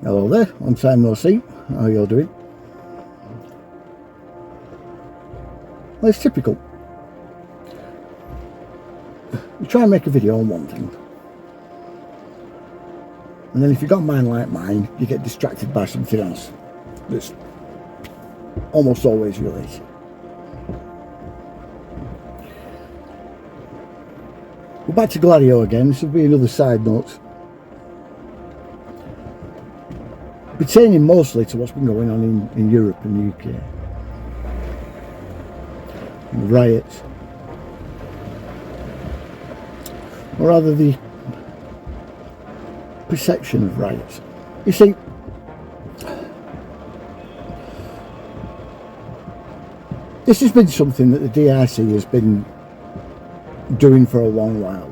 Hello there, long time no see. How are you all doing? Well, it's typical. You try and make a video on one thing, and then if you've got a mind like mine, you get distracted by something else that's almost always related. We're back to Gladio again. This will be another side note, pertaining mostly to what's been going on in Europe and the UK. And the riots, or rather the perception of riots. You see, this has been something that the DIC has been doing for a long while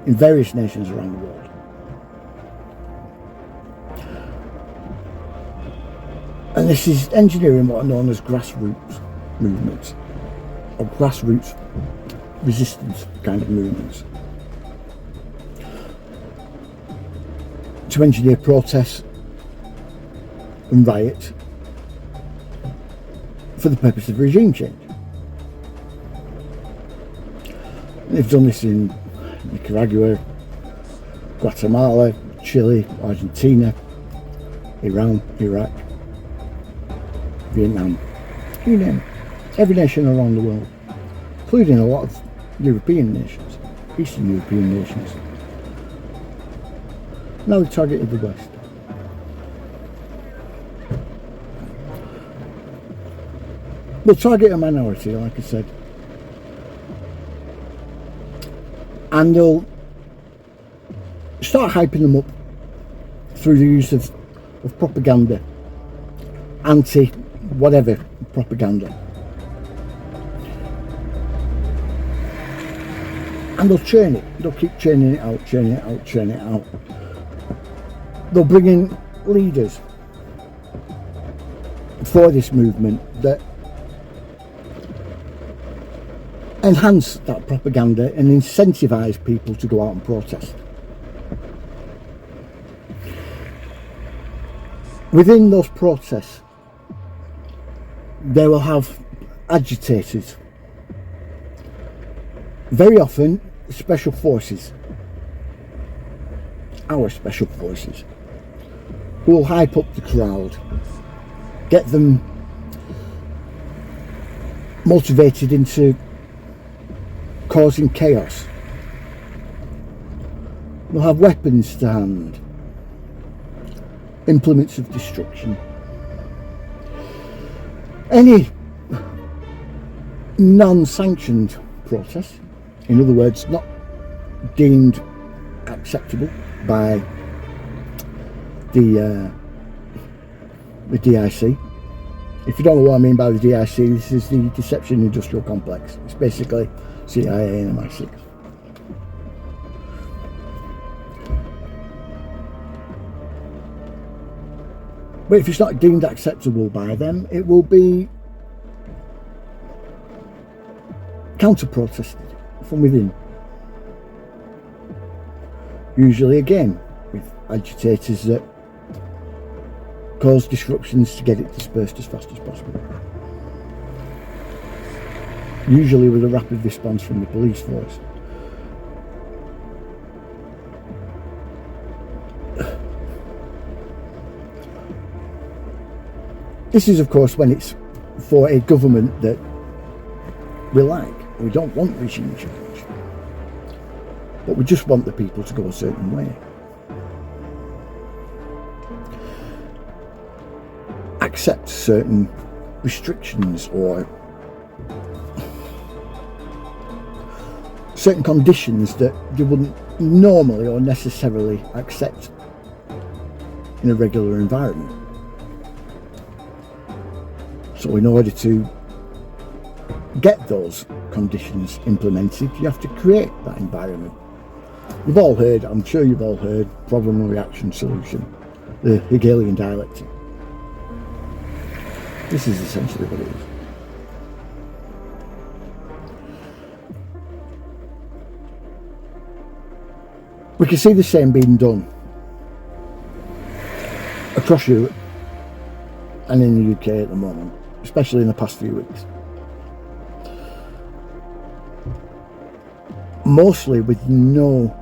in various nations around the world. And this is engineering what are known as grassroots movements, or grassroots resistance kind of movements, to engineer protests and riots for the purpose of regime change. And they've done this in Nicaragua, Guatemala, Chile, Argentina, Iran, Iraq, Vietnam, you name it. Every nation around the world, including a lot of European nations, Eastern European nations. Now they've targeted the West. They'll target a minority, like I said, and they'll start hyping them up through the use of propaganda, anti-whatever propaganda. And they'll churn it. They'll keep churning it out, churning it out, churning it out. They'll bring in leaders for this movement that enhance that propaganda and incentivize people to go out and protest. Within those protests, they will have agitators, very often special forces, our special forces, who will hype up the crowd, get them motivated into causing chaos. They'll have weapons to hand, implements of destruction. Any non-sanctioned protest, in other words, not deemed acceptable by the DIC. If you don't know what I mean by the DIC, this is the Deception Industrial Complex. It's basically CIA and MI6. But if it's not deemed acceptable by them, it will be counter-protested from within. Usually again with agitators that cause disruptions to get it dispersed as fast as possible. Usually with a rapid response from the police force. This is of course when it's for a government that we like. We don't want regime change, but we just want the people to go a certain way. Accept certain restrictions or certain conditions that they wouldn't normally or necessarily accept in a regular environment. So in order to get those conditions implemented, you have to create that environment. You've all heard, I'm sure you've all heard, problem reaction solution, the Hegelian dialectic. This is essentially what it is. We can see the same being done across Europe and in the UK at the moment, especially in the past few weeks. Mostly with no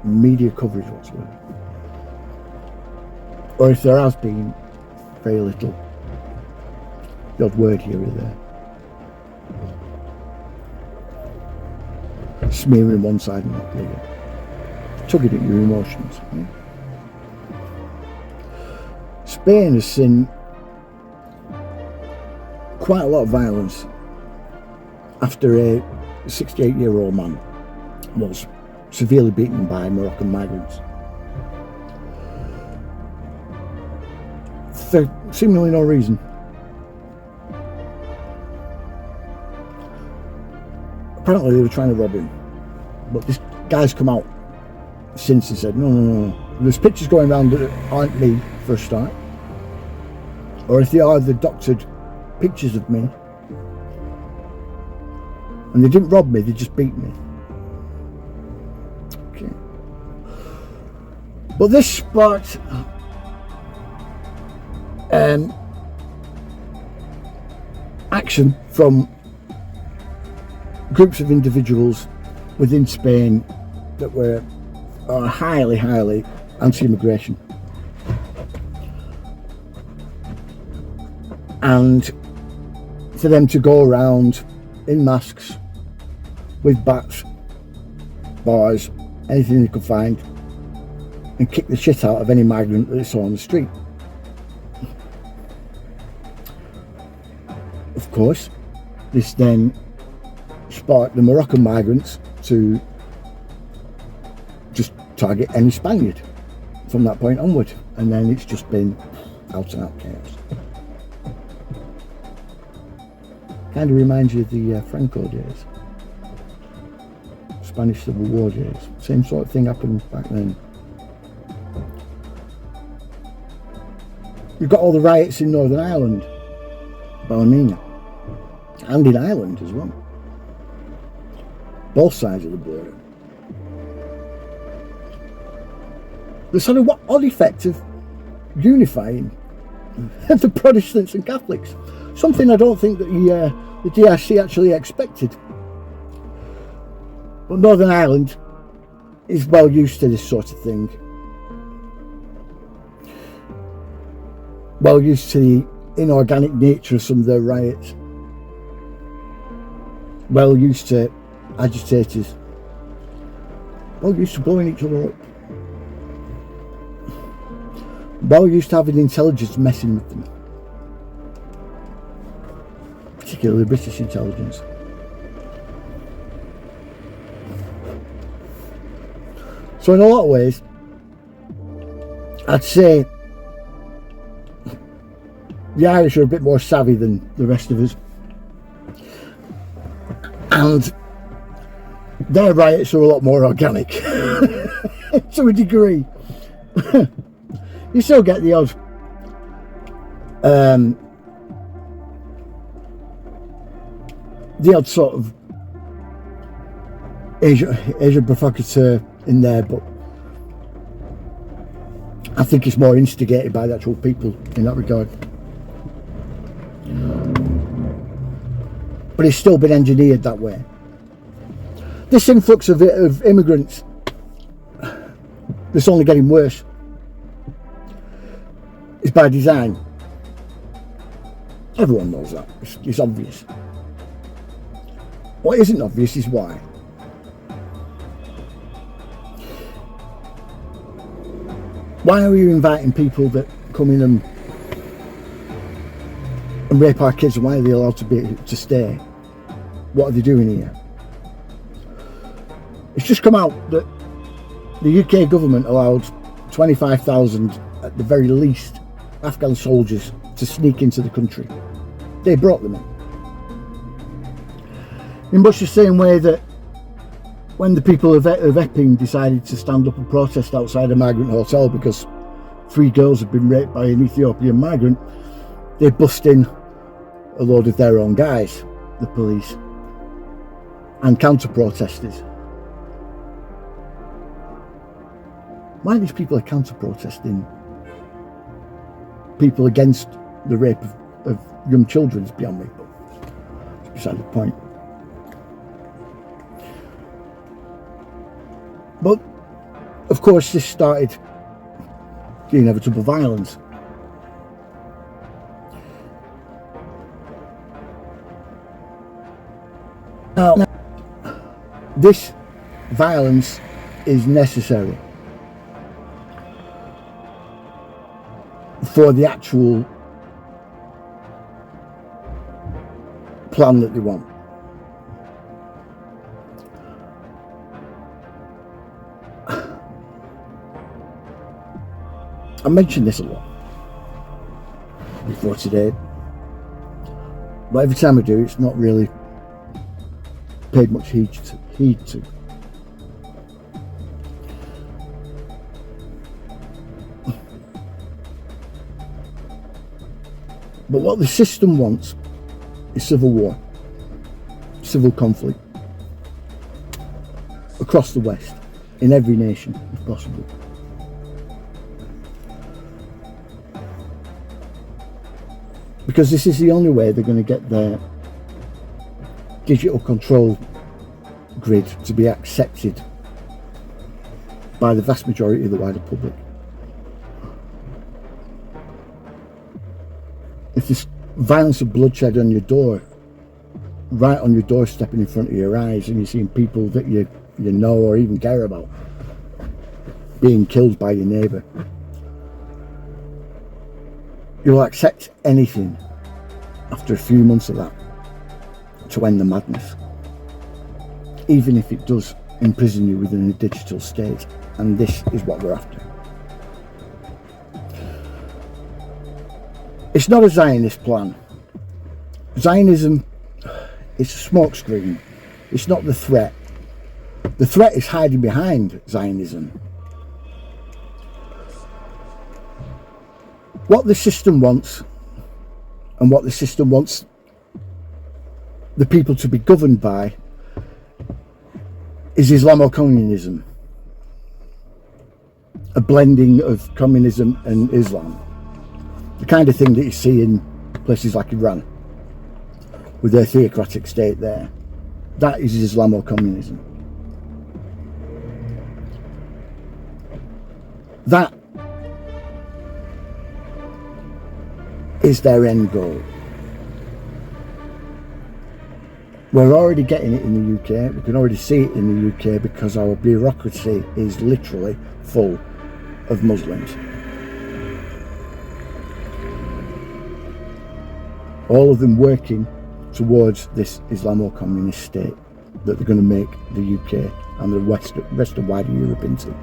media coverage whatsoever. Or if there has been, very little. The odd word here or there. Smearing one side and not the other. Tugging at your emotions. Yeah? Spain has seen quite a lot of violence after a 68-year-old man was severely beaten by Moroccan migrants for seemingly no reason. Apparently they were trying to rob him, but this guy's come out since and said no. There's pictures going around that aren't me for a start, or if they are, the doctored pictures of me, and they didn't rob me, they just beat me. Okay. But this sparked action from groups of individuals within Spain that are highly anti-immigration, and for them to go around in masks with bats, bars, anything they could find, and kick the shit out of any migrant that they saw on the street. Of course, this then sparked the Moroccan migrants to just target any Spaniard from that point onward, and then it's just been out and out chaos. Kind of reminds you of the Franco days, Spanish Civil War days. Same sort of thing happened back then. You've got all the riots in Northern Ireland, Ballymena, and in Ireland as well. Both sides of the border. The sort of odd effect of unifying the Protestants and Catholics. Something I don't think that the DRC actually expected. But Northern Ireland is well used to this sort of thing. Well used to the inorganic nature of some of their riots. Well used to agitators. Well used to blowing each other up. Well used to having intelligence messing with them. Particularly British intelligence. So in a lot of ways, I'd say the Irish are a bit more savvy than the rest of us. And their riots are a lot more organic to a degree. You still get the odd sort of Asian provocateur in there, but I think it's more instigated by the actual people in that regard. But it's still been engineered that way. This influx of immigrants that's only getting worse is by design. Everyone knows that. It's obvious. What isn't obvious is why. Why are you inviting people that come in and rape our kids, and why are they allowed to stay? What are they doing here? It's just come out that the UK government allowed 25,000 at the very least Afghan soldiers to sneak into the country. They brought them in much the same way that when the people of Epping decided to stand up and protest outside a migrant hotel because 3 girls had been raped by an Ethiopian migrant, they bust in a load of their own guys, the police, and counter-protesters. Why these people are counter-protesting people against the rape of young children is beyond me, but it's beside the point. But of course this started the inevitable violence. Now, this violence is necessary for the actual plan that they want. I mentioned this a lot before today, but every time I do, it's not really paid much heed to. But what the system wants is civil war, civil conflict across the West, in every nation if possible. Because this is the only way they're going to get their digital control grid to be accepted by the vast majority of the wider public. If there's violence and bloodshed on your door, right on your doorstep and in front of your eyes, and you're seeing people that you know or even care about being killed by your neighbour, you'll accept anything after a few months of that to end the madness, even if it does imprison you within a digital state. And this is what we're after. It's not a Zionist plan. Zionism is a smokescreen. It's not the threat. The threat is hiding behind Zionism. What the system wants, and what the system wants the people to be governed by, is Islamo-communism. A blending of communism and Islam. The kind of thing that you see in places like Iran, with their theocratic state there. That is Islamo-communism. That is their end goal. We're already getting it in the UK. We can already see it in the UK because our bureaucracy is literally full of Muslims. All of them working towards this Islamo-communist state that they're going to make the UK and the rest of wider Europe into.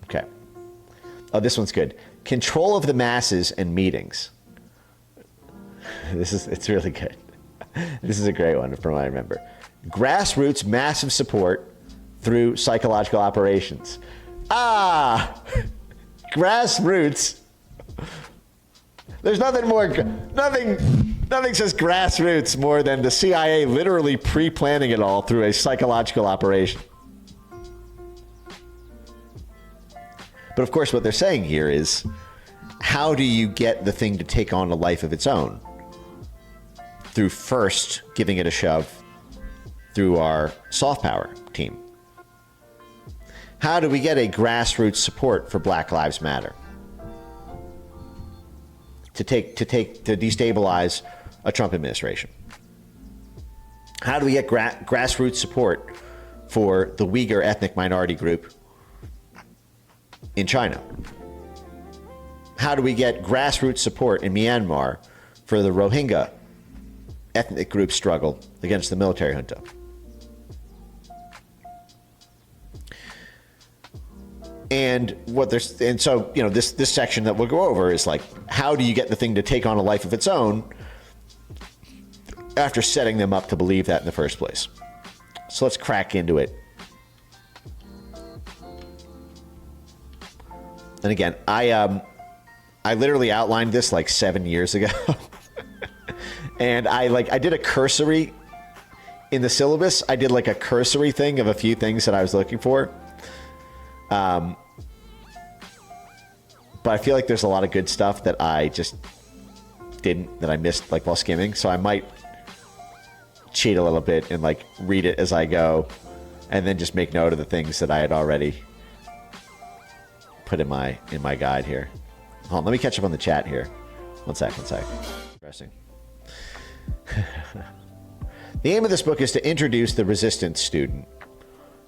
Okay. Oh, this one's good. Control of the masses and meetings. It's really good. This is a great one from what I remember. Grassroots massive support through psychological operations. Grassroots. There's nothing says grassroots more than the CIA literally pre-planning it all through a psychological operation. But of course, what they're saying here is, how do you get the thing to take on a life of its own? Through first giving it a shove through our soft power team. How do we get a grassroots support for Black Lives Matter? To destabilize a Trump administration? How do we get grassroots support for the Uyghur ethnic minority group in China? How do we get grassroots support in Myanmar for the Rohingya ethnic group struggle against the military junta? And so this section that we'll go over is like, how do you get the thing to take on a life of its own after setting them up to believe that in the first place? So let's crack into it. And again, I literally outlined this like 7 years ago. And I did a cursory in the syllabus, I did like a cursory thing of a few things that I was looking for. But I feel like there's a lot of good stuff that I just that I missed like while skimming. So I might cheat a little bit and like read it as I go and then just make note of the things that I had already put in my guide here. Hold on, let me catch up on the chat here. One sec. Interesting. The aim of this book is to introduce the resistance student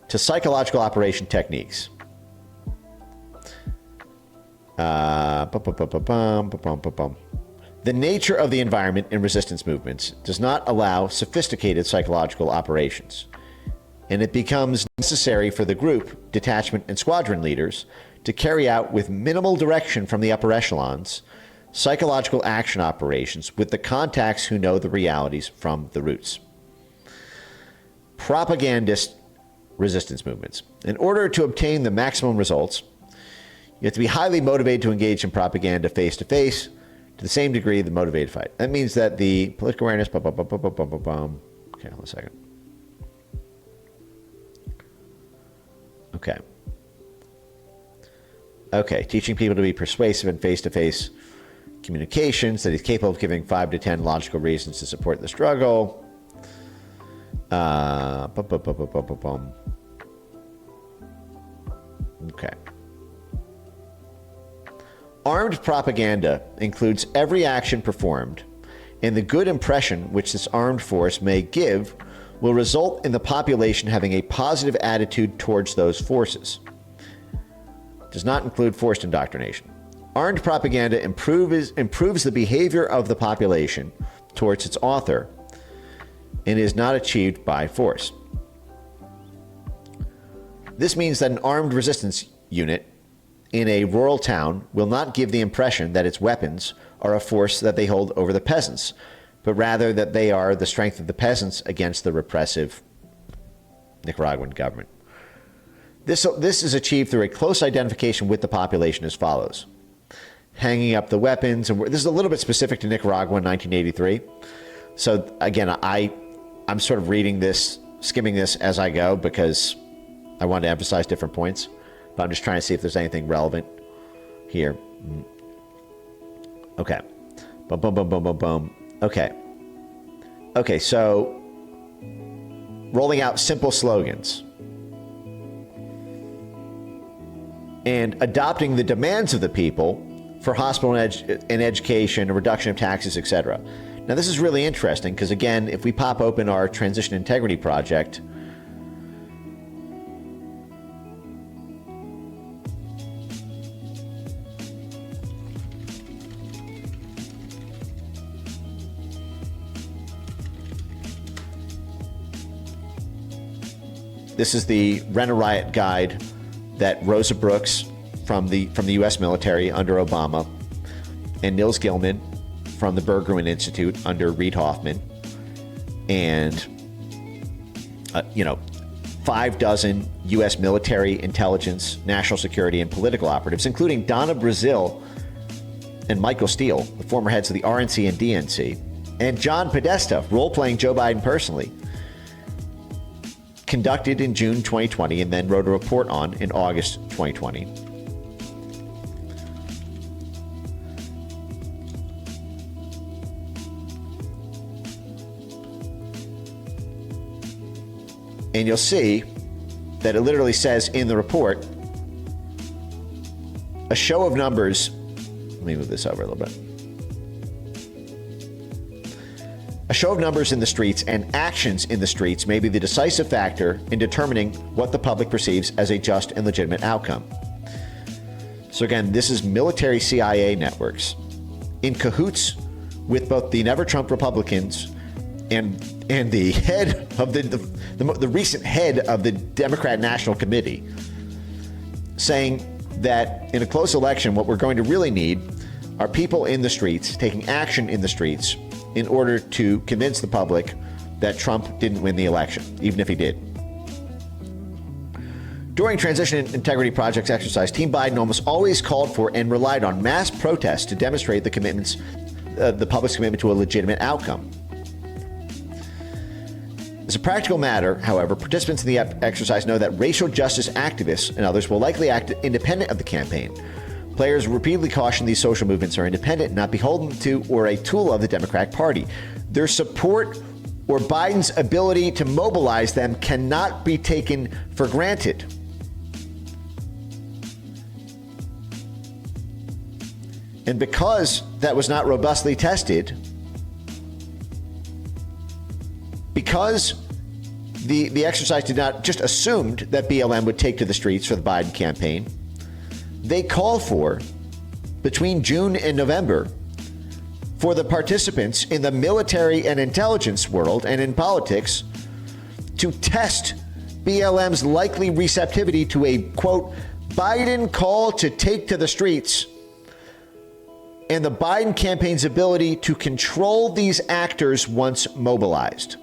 to psychological operation techniques. The nature of the environment in resistance movements does not allow sophisticated psychological operations, and it becomes necessary for the group, detachment, and squadron leaders to carry out with minimal direction from the upper echelons psychological action operations with the contacts who know the realities from the roots. Propagandist resistance movements. In order to obtain the maximum results, you have to be highly motivated to engage in propaganda face-to-face to the same degree the motivated fight. That means that the political awareness... Okay, hold on a second. Okay, teaching people to be persuasive in face-to-face communications, that he's capable of giving 5 to 10 logical reasons to support the struggle. Okay. Armed propaganda includes every action performed, and the good impression which this armed force may give will result in the population having a positive attitude towards those forces. Does not include forced indoctrination. Armed propaganda improves the behavior of the population towards its author and is not achieved by force. This means that an armed resistance unit in a rural town will not give the impression that its weapons are a force that they hold over the peasants, but rather that they are the strength of the peasants against the repressive Nicaraguan government. This is achieved through a close identification with the population as follows. Hanging up the weapons, and this is a little bit specific to Nicaragua in 1983. So again, I'm sort of reading this, skimming this as I go because I want to emphasize different points, but I'm just trying to see if there's anything relevant here. Okay. Boom, boom, boom, boom, boom, boom. Okay. Okay, so rolling out simple slogans and adopting the demands of the people for hospital and education, a reduction of taxes, etc. Now, this is really interesting because, again, if we pop open our Transition Integrity Project, this is the Rent a Riot guide that Rosa Brooks from the U.S. military under Obama and Nils Gilman from the Berggruen Institute under Reid Hoffman and 5 dozen U.S. military, intelligence, national security, and political operatives, including Donna Brazil and Michael Steele, the former heads of the RNC and DNC, and John Podesta, role-playing Joe Biden personally, conducted in June 2020 and then wrote a report on in August 2020. And you'll see that it literally says in the report, a show of numbers. Let me move this over a little bit. A show of numbers in the streets and actions in the streets may be the decisive factor in determining what the public perceives as a just and legitimate outcome. So again, this is military CIA networks in cahoots with both the Never Trump Republicans and the head of the recent head of the Democrat National Committee, saying that in a close election, what we're going to really need are people in the streets taking action in the streets in order to convince the public that Trump didn't win the election, even if he did. During Transition Integrity Project's exercise, Team Biden almost always called for and relied on mass protests to demonstrate the public's commitment to a legitimate outcome. As a practical matter, however, participants in the exercise know that racial justice activists and others will likely act independent of the campaign. Players repeatedly caution these social movements are independent, not beholden to or a tool of the Democratic Party. Their support or Biden's ability to mobilize them cannot be taken for granted. And because that was not robustly tested, because the exercise did not just assumed that BLM would take to the streets for the Biden campaign, they called for, between June and November, for the participants in the military and intelligence world and in politics to test BLM's likely receptivity to a, quote, Biden call to take to the streets and the Biden campaign's ability to control these actors once mobilized.